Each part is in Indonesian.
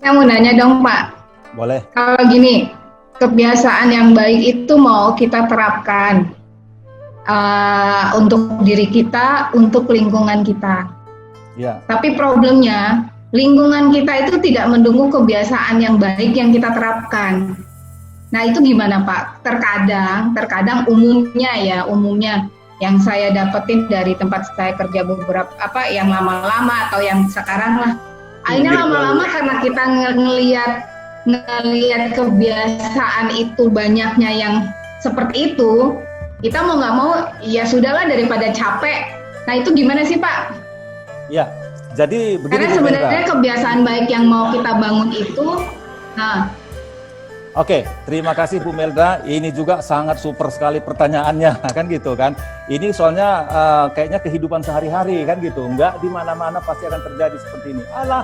Saya mau nanya dong Pak, Boleh. kalau gini, kebiasaan yang baik itu mau kita terapkan untuk diri kita, untuk lingkungan kita. Ya, Tapi problemnya, lingkungan kita itu tidak mendukung kebiasaan yang baik yang kita terapkan. Nah itu gimana Pak? Terkadang umumnya yang saya dapetin dari tempat saya kerja beberapa yang lama-lama atau yang sekarang lah. Akhirnya lama-lama karena kita ngelihat kebiasaan itu banyaknya yang seperti itu, kita mau nggak mau ya sudahlah daripada capek. Nah itu gimana sih Pak? ya. Jadi begini Karena Bu sebenarnya Melda. kebiasaan baik yang mau kita bangun itu, nah Oke, terima kasih Bu Melda. Ini juga sangat super sekali pertanyaannya, kan gitu kan. Ini soalnya kayaknya kehidupan sehari-hari kan gitu. Enggak di mana-mana pasti akan terjadi seperti ini. Alah,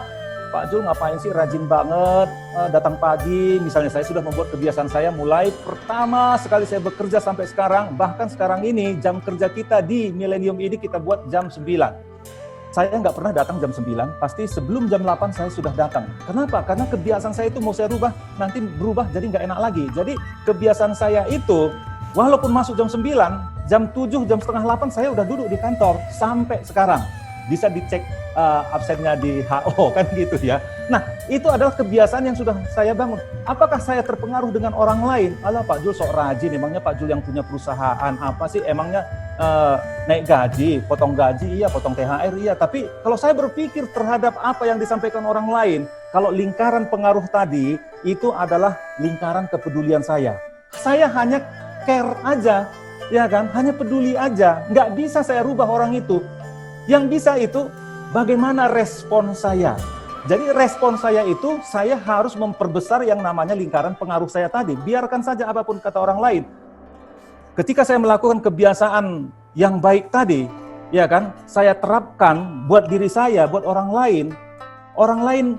Pak Jul ngapain sih rajin banget datang pagi. Misalnya saya sudah membuat kebiasaan saya mulai pertama sekali saya bekerja sampai sekarang. Bahkan sekarang ini jam kerja kita di Millennium ini kita buat jam 9. Saya nggak pernah datang jam 9, pasti sebelum jam 8 saya sudah datang. Kenapa? Karena kebiasaan saya itu mau saya rubah, nanti berubah jadi nggak enak lagi. Jadi kebiasaan saya itu, walaupun masuk jam 9, jam 7, jam setengah 8 saya udah duduk di kantor sampai sekarang. Bisa dicek absennya di HO kan gitu ya. Nah itu adalah kebiasaan yang sudah saya bangun. Apakah saya terpengaruh dengan orang lain? Alah Pak Jul sok rajin, emangnya Pak Jul yang punya perusahaan apa sih? Emangnya naik gaji, potong gaji, iya, potong THR, iya. Tapi kalau saya berpikir terhadap apa yang disampaikan orang lain, kalau lingkaran pengaruh tadi, itu adalah lingkaran kepedulian saya. Saya hanya care aja, ya kan? Hanya peduli aja. Nggak bisa saya rubah orang itu. Yang bisa itu bagaimana respon saya. Jadi respon saya itu, saya harus memperbesar yang namanya lingkaran pengaruh saya tadi. Biarkan saja apapun kata orang lain. Ketika saya melakukan kebiasaan yang baik tadi, ya kan, saya terapkan buat diri saya, buat orang lain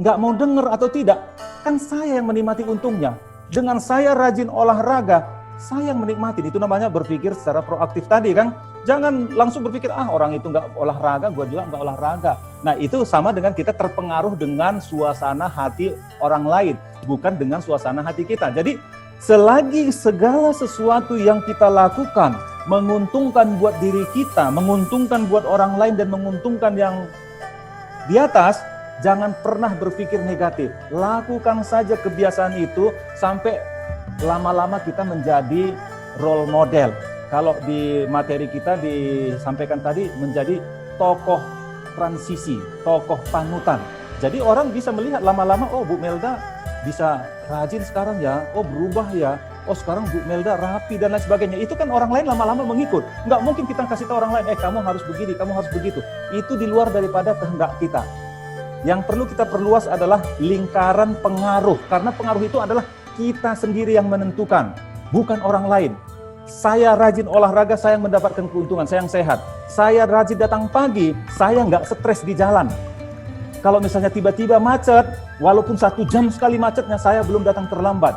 nggak mau dengar atau tidak, kan saya yang menikmati untungnya. Dengan saya rajin olahraga, saya yang menikmati. Itu namanya berpikir secara proaktif tadi kan. Jangan langsung berpikir, orang itu nggak olahraga, gue juga nggak olahraga. Nah itu sama dengan kita terpengaruh dengan suasana hati orang lain, bukan dengan suasana hati kita. Jadi selagi segala sesuatu yang kita lakukan menguntungkan buat diri kita, menguntungkan buat orang lain, dan menguntungkan yang di atas, jangan pernah berpikir negatif. Lakukan saja kebiasaan itu sampai lama-lama kita menjadi role model. Kalau di materi kita disampaikan tadi, menjadi tokoh transisi, tokoh panutan. Jadi orang bisa melihat lama-lama, oh Bu Melda bisa rajin sekarang ya, oh berubah ya, oh sekarang Bu Melda rapi dan lain sebagainya. Itu kan orang lain lama-lama mengikut. Nggak mungkin kita kasih tahu orang lain, kamu harus begini, kamu harus begitu. Itu di luar daripada kehendak kita. Yang perlu kita perluas adalah lingkaran pengaruh. Karena pengaruh itu adalah kita sendiri yang menentukan, bukan orang lain. Saya rajin olahraga, saya yang mendapatkan keuntungan, saya yang sehat. Saya rajin datang pagi, saya nggak stres di jalan. Kalau misalnya tiba-tiba macet, walaupun 1 jam sekali macetnya, saya belum datang terlambat.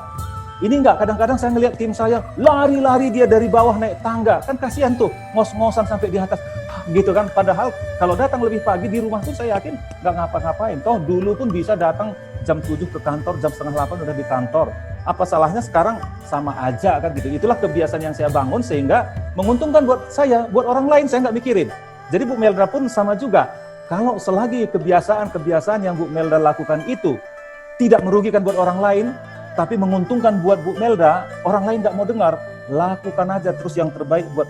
Ini enggak, kadang-kadang saya ngelihat tim saya, lari-lari dia dari bawah naik tangga. Kan kasihan tuh, ngos-ngosan sampai di atas. Gitu kan, padahal kalau datang lebih pagi di rumah tuh saya yakin nggak ngapa-ngapain. Toh dulu pun bisa datang jam 7 ke kantor, jam setengah 8 udah di kantor. Apa salahnya sekarang sama aja kan gitu. Itulah kebiasaan yang saya bangun sehingga menguntungkan buat saya, buat orang lain saya nggak mikirin. Jadi Bu Melda pun sama juga. Kalau selagi kebiasaan yang Bu Melda lakukan itu tidak merugikan buat orang lain, tapi menguntungkan buat Bu Melda, orang lain nggak mau dengar, lakukan aja terus yang terbaik buat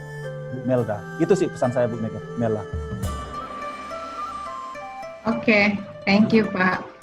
Bu Melda. Itu sih pesan saya Bu Melda. oke, thank you Pak.